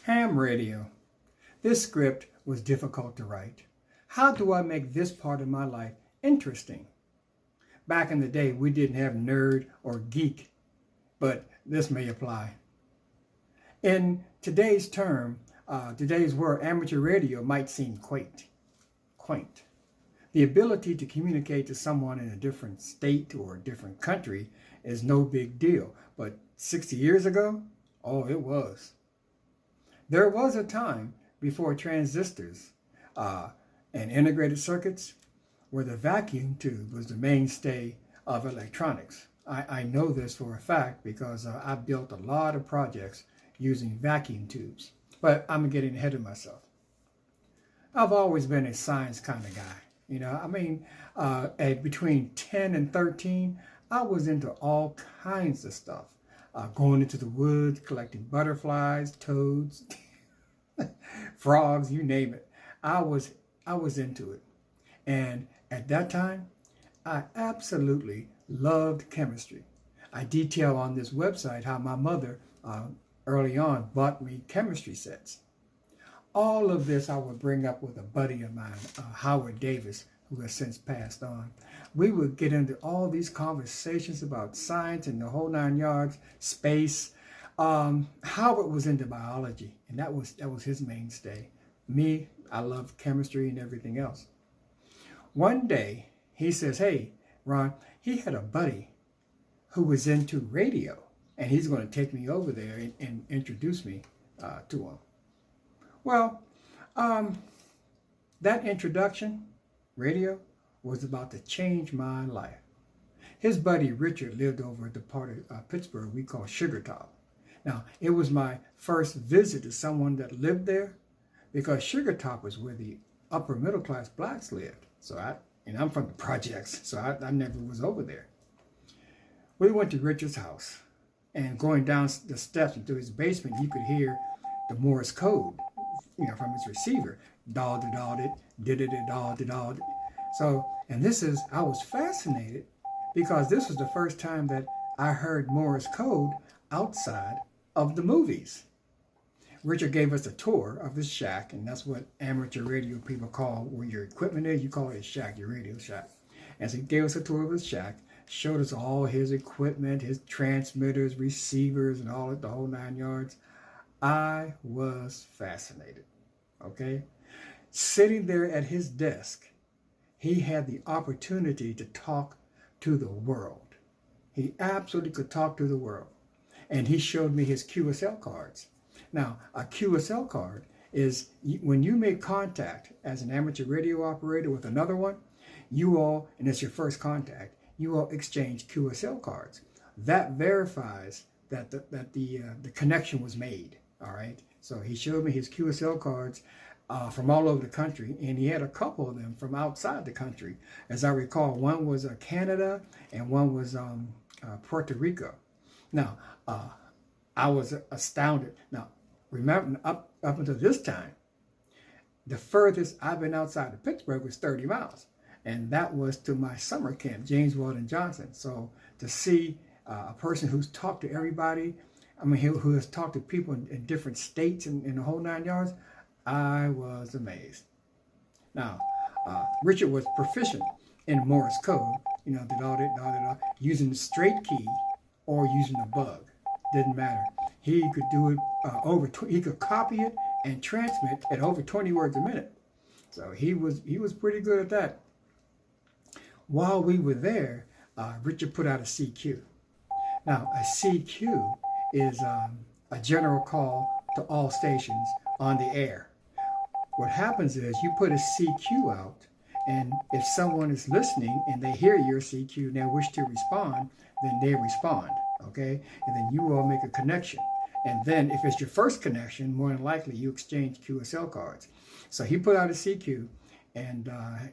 Ham radio. This script was difficult to write. How do I make this part of my life interesting? Back in the day, we didn't have nerd or geek, but this may apply. In today's word, amateur radio might seem quaint. The ability to communicate to someone in a different state or a different country is no big deal, but 60 years ago, oh, it was. There was a time before transistors and integrated circuits where the vacuum tube was the mainstay of electronics. I know this for a fact because I built a lot of projects using vacuum tubes, but I'm getting ahead of myself. I've always been a science kind of guy. At between 10 and 13, I was into all kinds of stuff. Going into the woods, collecting butterflies, toads, frogs, you name it. I was into it. And at that time, I absolutely loved chemistry. I detail on this website how my mother early on bought me chemistry sets. All of this I would bring up with a buddy of mine, Howard Davis, who has since passed on. We would get into all these conversations about science and the whole nine yards, space. Howard was into biology, and that was his mainstay. Me, I loved chemistry and everything else. One day, he says, "Hey, Ron," he had a buddy who was into radio, and he's going to take me over there and introduce me to him. Well, that introduction, radio, was about to change my life. His buddy Richard lived over at the part of Pittsburgh we call Sugartop. Now, it was my first visit to someone that lived there because Sugartop was where the upper middle class blacks lived. So I'm from the projects, so I never was over there. We went to Richard's house, and going down the steps into his basement, you could hear the Morse code, from his receiver. Dal-da-dal-dit, did-it-dal-da-dal. So, I was fascinated because this was the first time that I heard Morse code outside of the movies. Richard gave us a tour of his shack, and that's what amateur radio people call where your equipment is. You call it a shack, your radio shack. And so he gave us a tour of his shack, showed us all his equipment, his transmitters, receivers, and all the whole nine yards. I was fascinated, okay? Sitting there at his desk, he had the opportunity to talk to the world. He absolutely could talk to the world. And he showed me his QSL cards. Now, a QSL card is when you make contact as an amateur radio operator with another one, and it's your first contact, you all exchange QSL cards. That verifies that the connection was made, all right? So he showed me his QSL cards from all over the country, and he had a couple of them from outside the country. As I recall, one was Canada and one was Puerto Rico. Now, I was astounded. Now, remember, up until this time, the furthest I've been outside of Pittsburgh was 30 miles. And that was to my summer camp, James Weldon Johnson. So to see a person who's talked to everybody, who has talked to people in different states and in the whole nine yards, I was amazed. Now, Richard was proficient in Morse code, using the straight key or using a bug. Didn't matter. He could do it he could copy it and transmit at over 20 words a minute. So he was pretty good at that. While we were there, Richard put out a CQ. Now, a CQ is a general call to all stations on the air. What happens is you put a CQ out, and if someone is listening and they hear your CQ and they wish to respond, then they respond, okay? And then you all make a connection. And then if it's your first connection, more than likely you exchange QSL cards. So he put out a CQ, and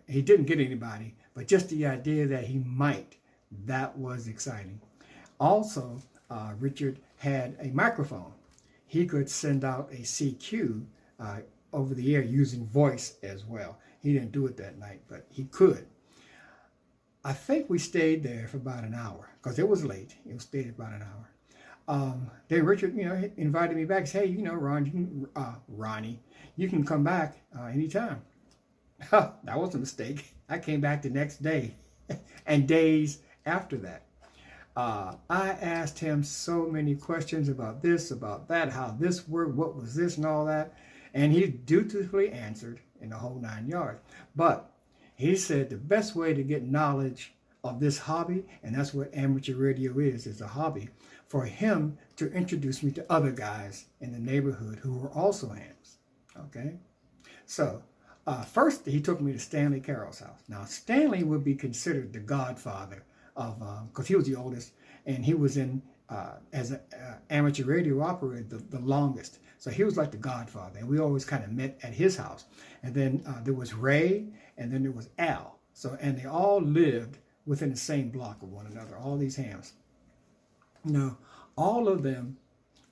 he didn't get anybody, but just the idea that he might, that was exciting. Also, Richard had a microphone. He could send out a CQ over the air using voice as well. He didn't do it that night, but he could. I think we stayed there for about an hour because it was late. It was stayed about an hour. then Richard, he invited me back. Said, hey, Ron, Ronnie, you can come back anytime. That was a mistake. I came back the next day and days after that. I asked him so many questions about this, about that, how this worked, what was this and all that. And he dutifully answered in the whole 9 yards. But he said the best way to get knowledge of this hobby, and that's what amateur radio is a hobby, for him to introduce me to other guys in the neighborhood who were also hams. Okay? So, first he took me to Stanley Carroll's house. Now, Stanley would be considered the godfather of, because he was the oldest, and he was in, as an amateur radio operator, the longest. So he was like the godfather, and we always kind of met at his house. And then there was Ray, and then there was Al. So, and they all lived within the same block of one another, all these hams. Now, all of them,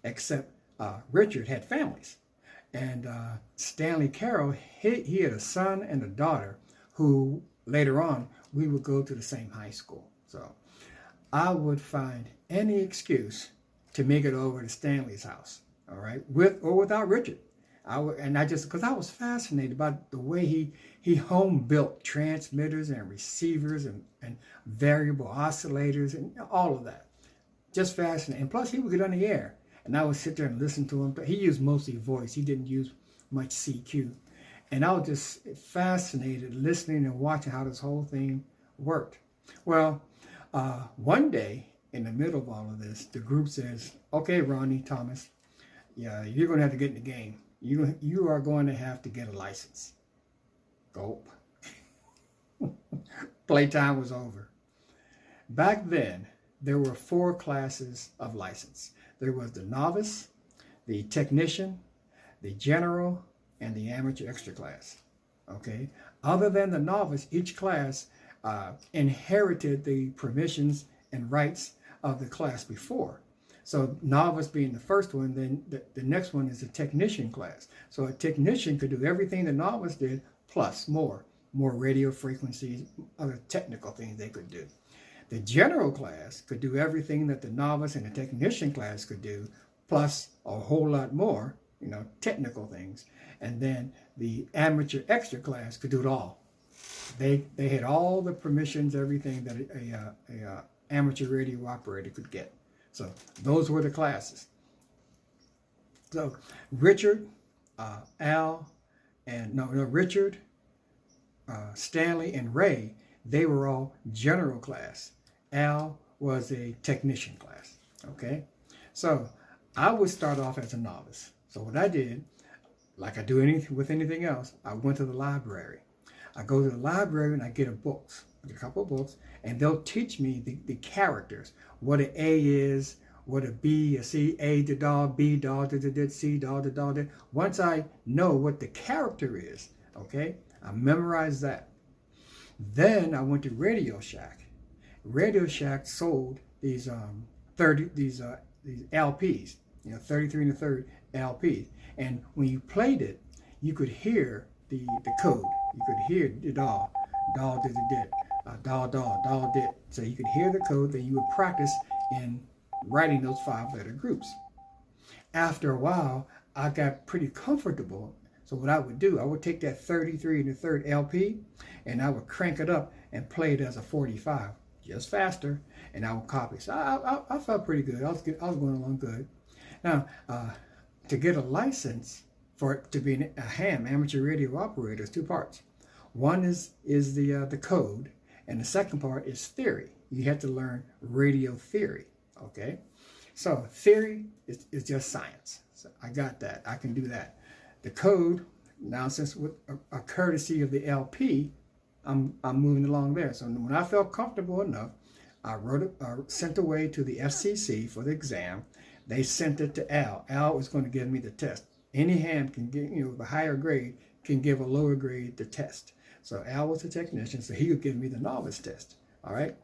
except Richard, had families. And Stanley Carroll, he had a son and a daughter who later on we would go to the same high school. So I would find any excuse to make it over to Stanley's house, all right, with or without Richard. Because I was fascinated by the way he home built transmitters and receivers and variable oscillators and all of that. Just fascinating. And plus, he would get on the air, and I would sit there and listen to him. He used mostly voice. He didn't use much CQ. And I was just fascinated listening and watching how this whole thing worked. Well, one day, in the middle of all of this, the group says, okay, Ronnie Thomas, yeah, you're going to have to get in the game. You are going to have to get a license. Gulp. Playtime was over. Back then, there were 4 classes of license. There was the novice, the technician, the general, and the amateur extra class. Okay? Other than the novice, each class inherited the permissions and rights of the class before. So novice being the first one, then the next one is the technician class. So a technician could do everything the novice did, plus more radio frequencies, other technical things they could do. The general class could do everything that the novice and the technician class could do, plus a whole lot more, technical things. And then the amateur extra class could do it all. They had all the permissions, everything that a amateur radio operator could get. So those were the classes. So Richard, Richard, Stanley, and Ray, they were all general class. Al was a technician class. Okay, so I would start off as a novice. So what I did, like I do with anything else, I went to the library. I go to the library and I get a couple of books, and they'll teach me the characters, what an A is, what a B, a C, A to dog, B dog, C dog, to dog. Once I know what the character is, okay, I memorized that. Then I went to Radio Shack. Radio Shack sold these LPs, 33 and a third LPs, and when you played it, you could hear the code. You could hear the dog did it, dog did. So you could hear the code, then you would practice in writing those 5-letter groups. After a while, I got pretty comfortable. So what I would do, I would take that 33 and a third LP, and I would crank it up and play it as a 45, just faster, and I would copy. So I felt pretty good. I was going along good. Now, to get a license to be a ham, amateur radio operator, is 2 parts. One is the code, and the second part is theory. You have to learn radio theory, okay? So theory is just science. So I got that. I can do that. The code, now since with a courtesy of the LP, I'm moving along there. So when I felt comfortable enough, I sent away to the FCC for the exam. They sent it to Al. Al was going to give me the test. Any ham can get, the higher grade can give a lower grade the test. So Al was a technician, so he would give me the novice test. All right,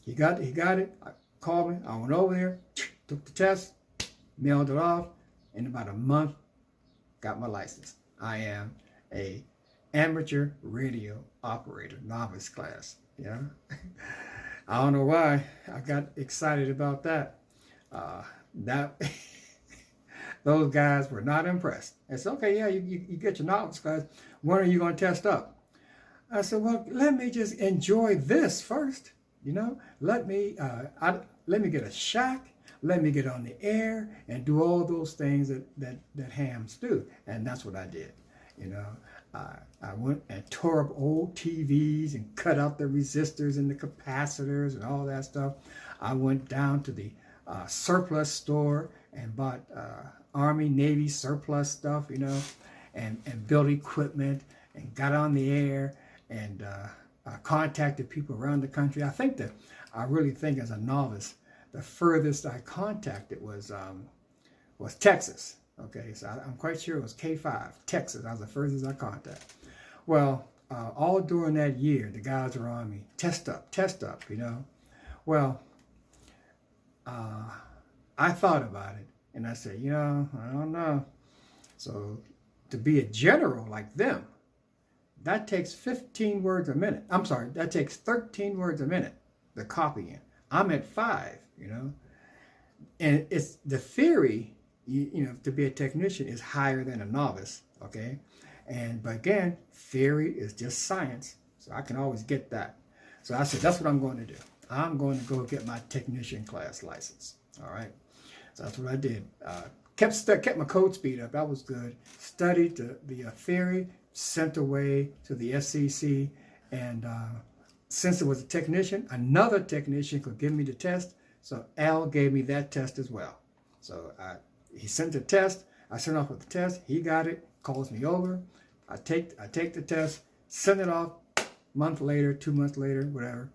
he got it. I called me. I went over there, took the test, mailed it off. In about a month, got my license. I am a amateur radio operator, novice class. Yeah, I don't know why I got excited about that. that those guys were not impressed. It's okay, yeah, you get your novice class. When are you going to test up? I said, well, let me just enjoy this first. Let me get a shack. Let me get on the air and do all those things that hams do. And that's what I did. I went and tore up old TVs and cut out the resistors and the capacitors and all that stuff. I went down to the surplus store and bought Army, Navy surplus stuff, and built equipment and got on the air and contacted people around the country. I really think as a novice, the furthest I contacted was Texas. Okay, so I'm quite sure it was K5, Texas. That was the furthest I contacted. Well, all during that year, the guys were on me, test up, Well, I thought about it, and I said, I don't know. So to be a general like them, that takes 15 words a minute. I'm sorry, that takes 13 words a minute, the copying. I'm at 5, And it's the theory, to be a technician is higher than a novice, okay? But again, theory is just science, so I can always get that. So I said, that's what I'm going to do. I'm going to go get my technician class license, all right? So that's what I did. Kept my code speed up. That was good. Studied the theory, sent away to the SCC, and since it was a technician, another technician could give me the test, so Al gave me that test as well. So he sent the test, I sent off with the test, he got it, calls me over, I take the test, send it off, month later, 2 months later, whatever,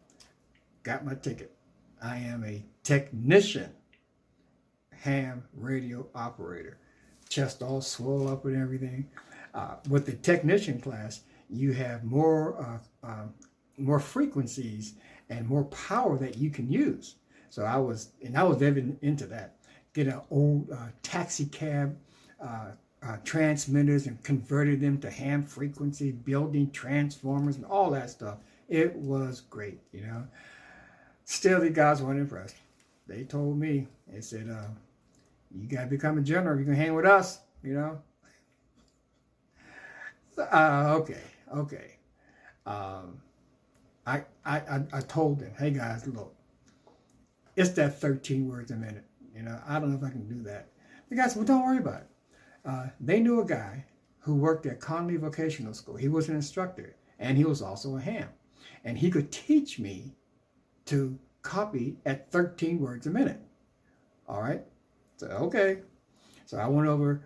got my ticket. I am a technician, ham radio operator, chest all swole up and everything. With the technician class, you have more frequencies and more power that you can use. So I was even into that. Get an old taxi cab transmitters and converted them to ham frequency, building transformers and all that stuff. It was great, Still, the guys weren't impressed. They told me, they said, you got to become a general. You can hang with us, Okay. I told them, hey guys, look, it's that 13 words a minute. I don't know if I can do that. The guy said, well, don't worry about it. They knew a guy who worked at Conley Vocational School. He was an instructor, and he was also a ham. And he could teach me to copy at 13 words a minute. All right? So, okay. So I went over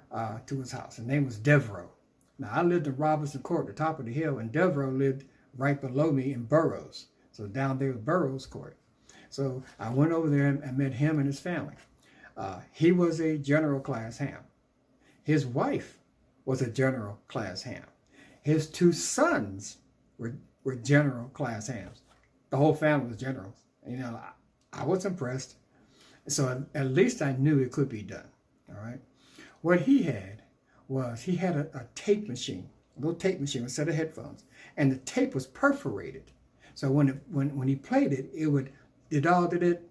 to his house. His name was Devereaux. Now, I lived in Robinson Court, the top of the hill, and Devereaux lived right below me in Burroughs. So down there was Burroughs Court. So I went over there and met him and his family. He was a general class ham. His wife was a general class ham. His 2 sons were general class hams. The whole family was generals. I was impressed. So at least I knew it could be done. All right. What he had was a tape machine, a little tape machine with a set of headphones, and the tape was perforated. So when he played it, it would did it,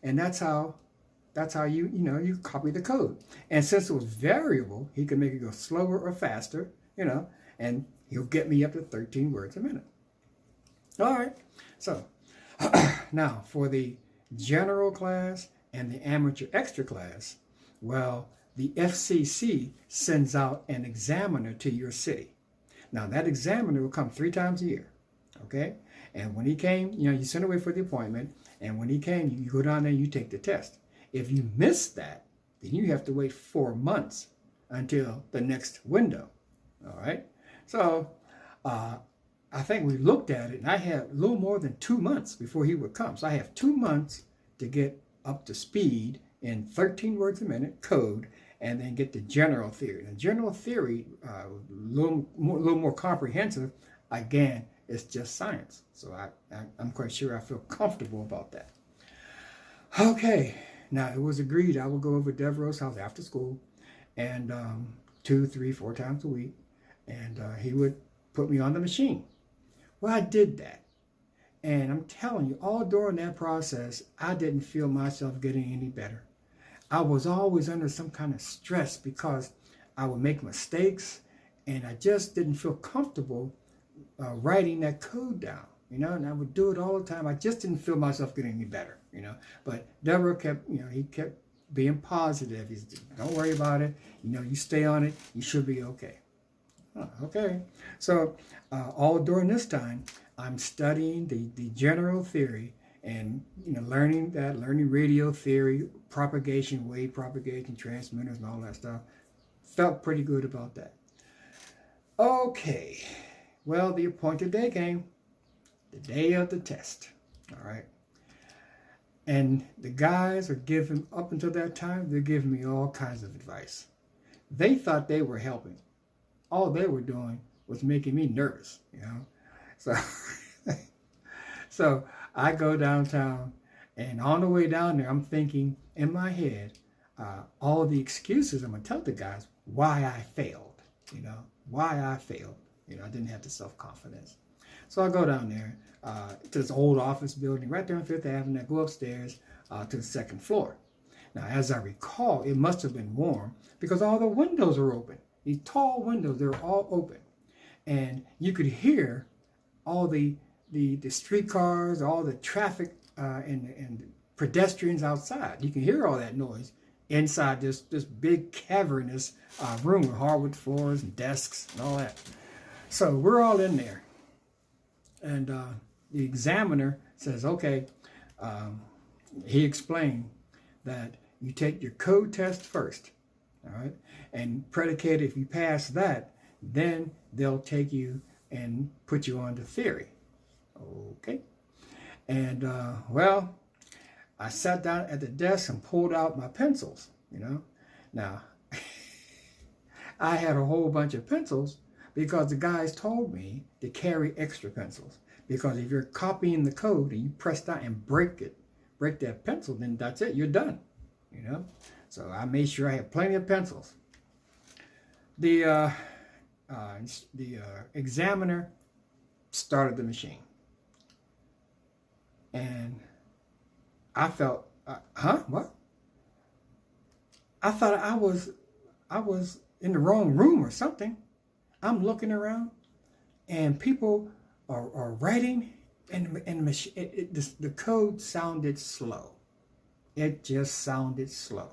and that's how you copy the code. And since it was variable, he could make it go slower or faster, and he'll get me up to 13 words a minute. All right. So now for the general class and the amateur extra class, well, the FCC sends out an examiner to your city. Now that examiner will come 3 times a year. Okay? And when he came, you send away for the appointment, and when he came, you go down there and you take the test. If you miss that, then you have to wait 4 months until the next window. All right? So I think we looked at it, and I had a little more than 2 months before he would come. So I have 2 months to get up to speed in 13 words a minute code, and then get the general theory. The general theory, a little more comprehensive, again, it's just science. So I'm quite sure I feel comfortable about that. Okay, now it was agreed I would go over to Devereaux's house after school, and 2, 3, 4 times a week, and he would put me on the machine. Well, I did that. And I'm telling you, all during that process, I didn't feel myself getting any better. I was always under some kind of stress because I would make mistakes and I just didn't feel comfortable writing that code down, and I would do it all the time. I just didn't feel myself getting any better. But Deborah kept, he kept being positive. He said, don't worry about it. You stay on it. You should be okay. Oh, okay. So all during this time, I'm studying the general theory and learning radio theory, propagation, wave propagation, transmitters, and all that stuff. Felt pretty good about that. Okay. Well, the appointed day came, the day of the test. All right. And the guys are giving, up until that time, they're giving me all kinds of advice. They thought they were helping. All they were doing was making me nervous, So, so I go downtown, and on the way down there, I'm thinking in my head, all the excuses I'm going to tell the guys why I failed, why I failed. I didn't have the self-confidence. So I go down there to this old office building right there on Fifth Avenue. I go upstairs to the second floor. Now, as I recall, it must have been warm because all the windows were open. These tall windows, they were all open. And you could hear all the streetcars, all the traffic and pedestrians outside. You can hear all that noise inside this big cavernous room with hardwood floors and desks and all that. So we're all in there. And the examiner says, okay, he explained that you take your code test first, all right? And predicated, if you pass that, then they'll take you and put you on to theory. Okay. And, well, I sat down at the desk and pulled out my pencils, Now, I had a whole bunch of pencils because the guys told me to carry extra pencils. Because if you're copying the code and you press down and break that pencil, then that's it, you're done, So I made sure I had plenty of pencils. The examiner started the machine. And I felt, what? I thought I was in the wrong room or something. I'm looking around, and people are writing, and the code sounded slow. It just sounded slow.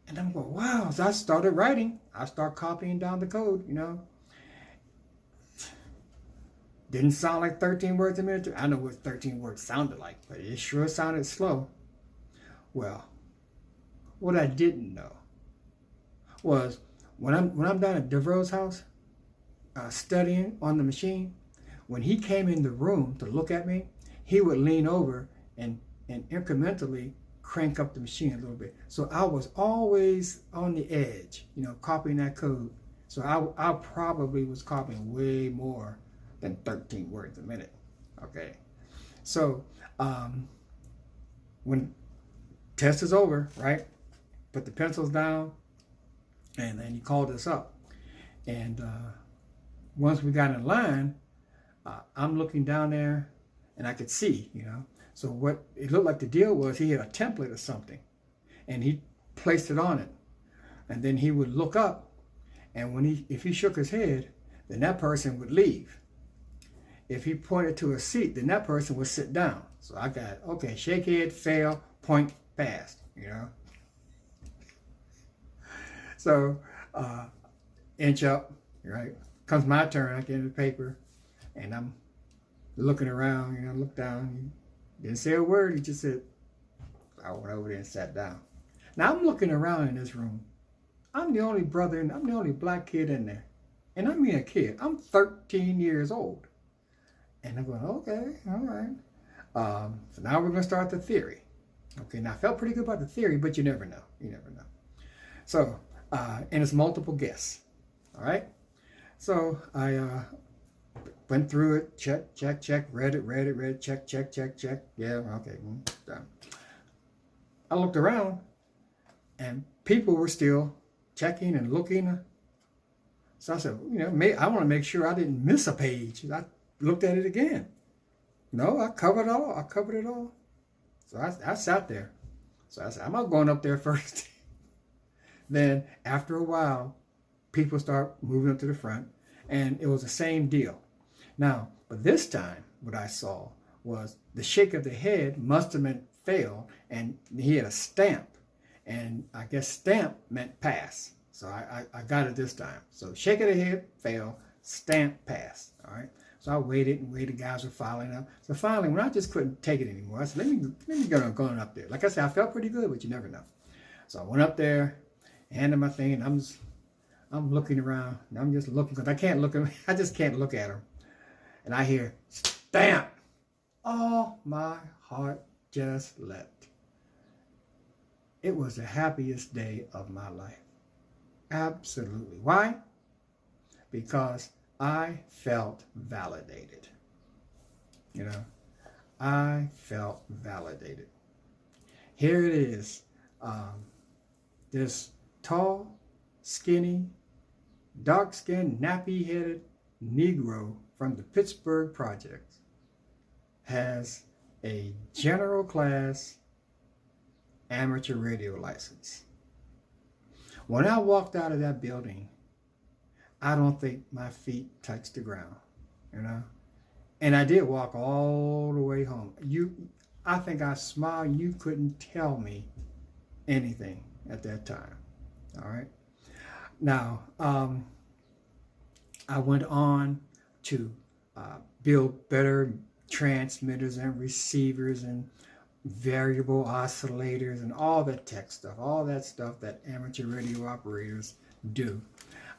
And I'm going, wow. So I started writing. I start copying down the code, Didn't sound like 13 words a minute. I know what 13 words sounded like, but it sure sounded slow. Well, what I didn't know was when I'm down at DeVoe's house studying on the machine, when he came in the room to look at me, he would lean over and incrementally crank up the machine a little bit. So I was always on the edge, copying that code. So I probably was copying way more than 13 words a minute. Okay. So when test is over, right? Put the pencils down, and then he called us up. And once we got in line, I'm looking down there, and I could see, So what it looked like the deal was, he had a template or something, and he placed it on it. And then he would look up, and if he shook his head, then that person would leave. If he pointed to a seat, then that person would sit down. So I got, okay, shake head, fail, point, passed, So inch up, right? Comes my turn, I get the paper, and I'm looking around, look down. He didn't say a word, he just said, I went over there and sat down. Now I'm looking around in this room. I'm the only brother, and I'm the only black kid in there. And I mean a kid. I'm 13 years old. And I'm going, okay, all right. So now we're going to start the theory. Okay, now I felt pretty good about the theory, but you never know. You never know. So, and it's multiple guesses. All right? So I went through it, check, read it, check. Yeah, okay, done. I looked around, and people were still checking and looking. So I said, I want to make sure I didn't miss a page. I looked at it again. No, I covered it all. I covered it all. So I sat there. So I said, I'm not going up there first. Then after a while, people start moving up to the front, and it was the same deal. Now, but this time, what I saw was the shake of the head must have meant fail, and he had a stamp, and I guess stamp meant pass. So I got it this time. So shake of the head, fail, stamp, pass. All right. So I waited and waited. Guys were filing up. So finally, when I just couldn't take it anymore, I said, let me go on up there. Like I said, I felt pretty good, but you never know. So I went up there, handed my thing, and I'm looking around, and I'm just looking because I can't look at I just can't look at him. And I hear stamp. Oh, my heart just leapt. It was the happiest day of my life. Absolutely. Why? Because I felt validated. You know, I felt validated. Here it is. This tall, skinny, dark-skinned, nappy-headed Negro from the Pittsburgh Projects has a general class amateur radio license. When I walked out of that building, I don't think my feet touched the ground, you know. And I did walk all the way home. I think I smiled. You couldn't tell me anything at that time. All right. Now, I went on to build better transmitters and receivers and variable oscillators and all that tech stuff, all that stuff that amateur radio operators do.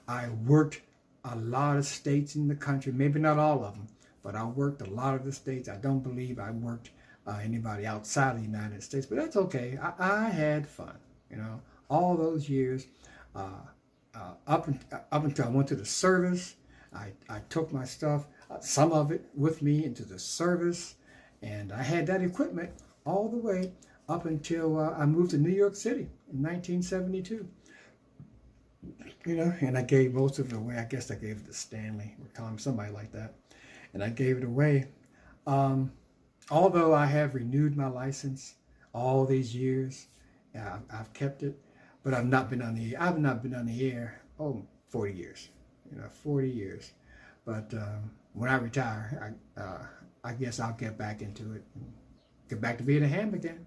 I worked a lot of states in the country, maybe not all of them, but I worked a lot of the states. I don't believe I worked anybody outside of the United States, but that's okay. I had fun, you know, all those years. Up until I went to the service, I took my stuff, some of it with me into the service, and I had that equipment all the way up until I moved to New York City in 1972. You know, and I gave most of it away. I guess I gave it to Stanley or Tom, somebody like that, and I gave it away. Although I have renewed my license all these years, I've kept it, but I've not been on the air 40 years, you know, 40 years. But when I retire, I guess I'll get back into it and get back to being a ham again.